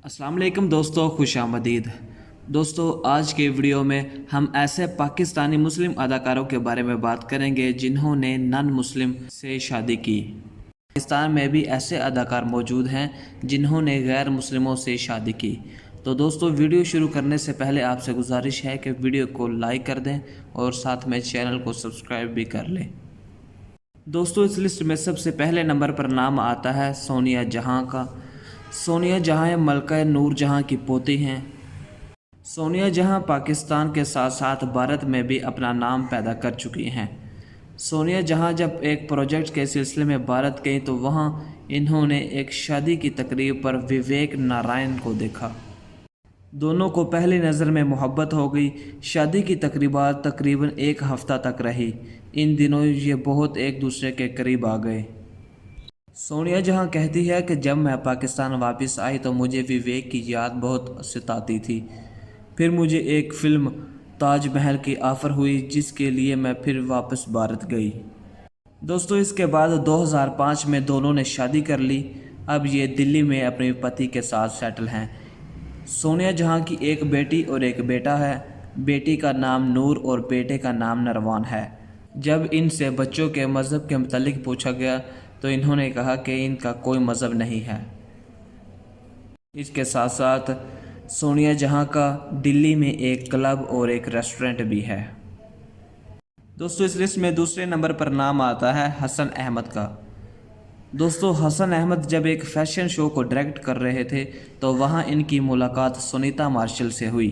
अस्सलाम वालेकुम दोस्तों, खुश आमदीद। दोस्तों, आज के वीडियो में हम ऐसे पाकिस्तानी मुस्लिम अदाकारों के बारे में बात करेंगे जिन्होंने नॉन मुस्लिम से शादी की। पाकिस्तान में भी ऐसे अदाकार मौजूद हैं जिन्होंने गैर मुस्लिमों से शादी की। तो दोस्तों, वीडियो शुरू करने से पहले आपसे गुजारिश है कि वीडियो को लाइक कर दें और साथ में चैनल को सब्सक्राइब भी कर लें। दोस्तों, इस लिस्ट में सबसे पहले नंबर पर नाम आता है सोनिया जहां का। सोनिया जहां मलका नूर जहां की पोती हैं। सोनिया जहां पाकिस्तान के साथ साथ भारत में भी अपना नाम पैदा कर चुकी हैं। सोनिया जहां जब एक प्रोजेक्ट के सिलसिले में भारत गई तो वहां इन्होंने एक शादी की तकरीब पर विवेक नारायण को देखा। दोनों को पहली नज़र में मोहब्बत हो गई। शादी की तकरीबात तकरीबन एक हफ़्ता तक रही। इन दिनों ये बहुत एक दूसरे के करीब आ गए। सोनिया जहां कहती है कि जब मैं पाकिस्तान वापस आई तो मुझे विवेक की याद बहुत सताती थी। फिर मुझे एक फ़िल्म ताज महल की ऑफ़र हुई जिसके लिए मैं फिर वापस भारत गई। दोस्तों, इसके बाद 2005 में दोनों ने शादी कर ली। अब ये दिल्ली में अपने पति के साथ सेटल हैं। सोनिया जहां की एक बेटी और एक बेटा है। बेटी का नाम नूर और बेटे का नाम नरवान है। जब इनसे बच्चों के मज़हब के मुतालिक पूछा गया तो इन्होंने कहा कि इनका कोई मज़हब नहीं है। इसके साथ साथ सोनिया जहां का दिल्ली में एक क्लब और एक रेस्टोरेंट भी है। दोस्तों, इस लिस्ट में दूसरे नंबर पर नाम आता है हसन अहमद का। दोस्तों, हसन अहमद जब एक फ़ैशन शो को डायरेक्ट कर रहे थे तो वहां इनकी मुलाकात सुनीता मार्शल से हुई।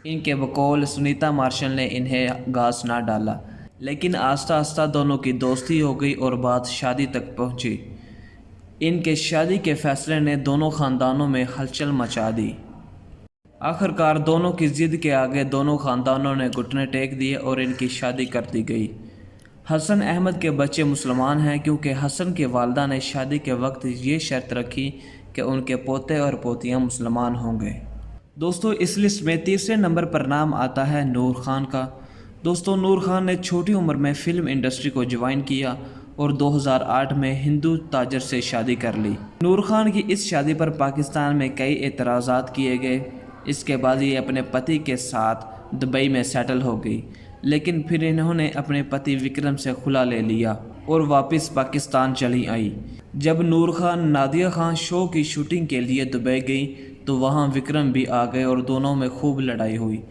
इनके बकौल सुनीता मार्शल ने इन्हें घास ना डाला, लेकिन आस्ता आस्ता दोनों की दोस्ती हो गई और बात शादी तक पहुंची। इनके शादी के फैसले ने दोनों ख़ानदानों में हलचल मचा दी। आखिरकार दोनों की ज़िद के आगे दोनों ख़ानदानों ने घुटने टेक दिए और इनकी शादी कर दी गई। हसन अहमद के बच्चे मुसलमान हैं क्योंकि हसन की वालदा ने शादी के वक्त ये शर्त रखी कि उनके पोते और पोतियां मुसलमान होंगे। दोस्तों, इस लिस्ट में तीसरे नंबर पर नाम आता है नूर खान का। दोस्तों, नूर खान ने छोटी उम्र में फ़िल्म इंडस्ट्री को ज्वाइन किया और 2008 में हिंदू ताजर से शादी कर ली। नूर खान की इस शादी पर पाकिस्तान में कई एतराज़ात किए गए। इसके बाद ये अपने पति के साथ दुबई में सेटल हो गई, लेकिन फिर इन्होंने अपने पति विक्रम से खुला ले लिया और वापस पाकिस्तान चली आई। जब नूर खान नादिया खान शो की शूटिंग के लिए दुबई गई तो वहाँ विक्रम भी आ गए और दोनों में खूब लड़ाई हुई।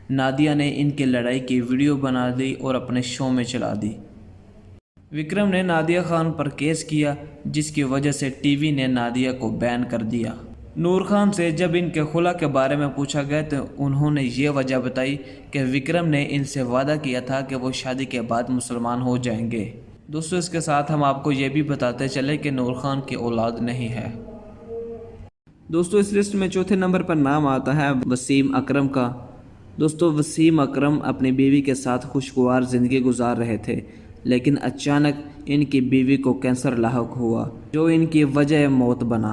नादिया ने इनकी लड़ाई की वीडियो बना ली और अपने शो में चला दी। विक्रम ने नादिया खान पर केस किया जिसकी वजह से टीवी ने नादिया को बैन कर दिया। नूर खान से जब इनके खुला के बारे में पूछा गया तो उन्होंने ये वजह बताई कि विक्रम ने इनसे वादा किया था कि वो शादी के बाद मुसलमान हो जाएंगे। दोस्तों, इसके साथ हम आपको ये भी बताते चले कि नूर खान की औलाद नहीं है। दोस्तों, इस लिस्ट में चौथे नंबर पर नाम आता है वसीम अकरम का। दोस्तों, वसीम अकरम अपनी बीवी के साथ खुशगवार ज़िंदगी गुजार रहे थे, लेकिन अचानक इनकी बीवी को कैंसर लाहक हुआ जो इनकी वजह मौत बना।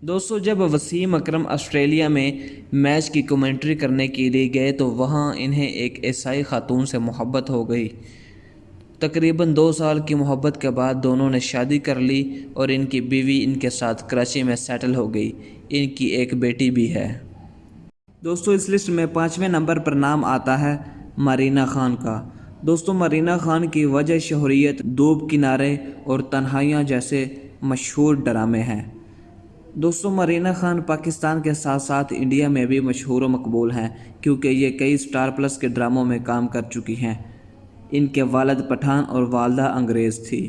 दोस्तों, जब वसीम अकरम ऑस्ट्रेलिया में मैच की कमेंट्री करने के लिए गए तो वहां इन्हें एक ईसाई खातून से मोहब्बत हो गई। तकरीबन 2 साल की मोहब्बत के बाद दोनों ने शादी कर ली और इनकी बीवी इनके साथ कराची में सेटल हो गई। इनकी एक बेटी भी है। दोस्तों, इस लिस्ट में 5वें नंबर पर नाम आता है मरीना खान का। दोस्तों, मरीना खान की वजह शोहरियत, धूप किनारे और तन्हाइयाँ जैसे मशहूर ड्रामे हैं। दोस्तों, मरीना खान पाकिस्तान के साथ साथ इंडिया में भी मशहूर व मकबूल हैं क्योंकि ये कई स्टार प्लस के ड्रामों में काम कर चुकी हैं। इनके वालिद पठान और वालदा अंग्रेज़ थी।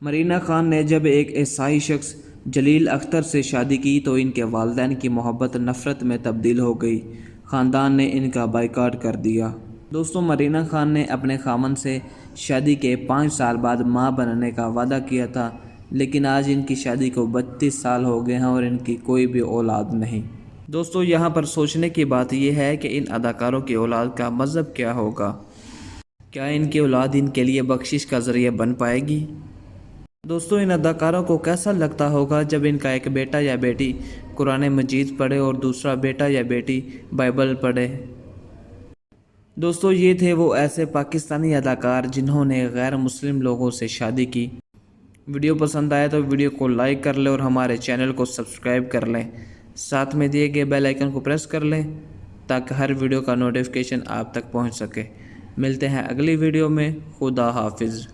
मरीना खान ने जब एक ईसाई शख्स जलील अख्तर से शादी की तो इनके वालिदैन की मोहब्बत नफ़रत में तब्दील हो गई। ख़ानदान ने इनका बाइकाट कर दिया। दोस्तों, मरीना खान ने अपने खामन से शादी के 5 साल बाद माँ बनने का वादा किया था, लेकिन आज इनकी शादी को 32 साल हो गए हैं और इनकी कोई भी औलाद नहीं। दोस्तों, यहाँ पर सोचने की बात यह है कि इन अदाकारों की औलाद का मज़हब क्या होगा। क्या इनकी औलाद इनके लिए बख्शिश का ज़रिया बन पाएगी। दोस्तों, इन अदाकारों को कैसा लगता होगा जब इनका एक बेटा या बेटी कुरान मजीद पढ़े और दूसरा बेटा या बेटी बाइबल पढ़े। दोस्तों, ये थे वो ऐसे पाकिस्तानी अदाकार जिन्होंने गैर मुस्लिम लोगों से शादी की। ویڈیو پسند آیا تو ویڈیو کو لائک کر لیں اور ہمارے چینل کو سبسکرائب کر لیں، ساتھ میں دیے گئے بیل آئیکن کو پریس کر لیں تاکہ ہر ویڈیو کا نوٹیفیکیشن آپ تک پہنچ سکے۔ ملتے ہیں اگلی ویڈیو میں، خدا حافظ۔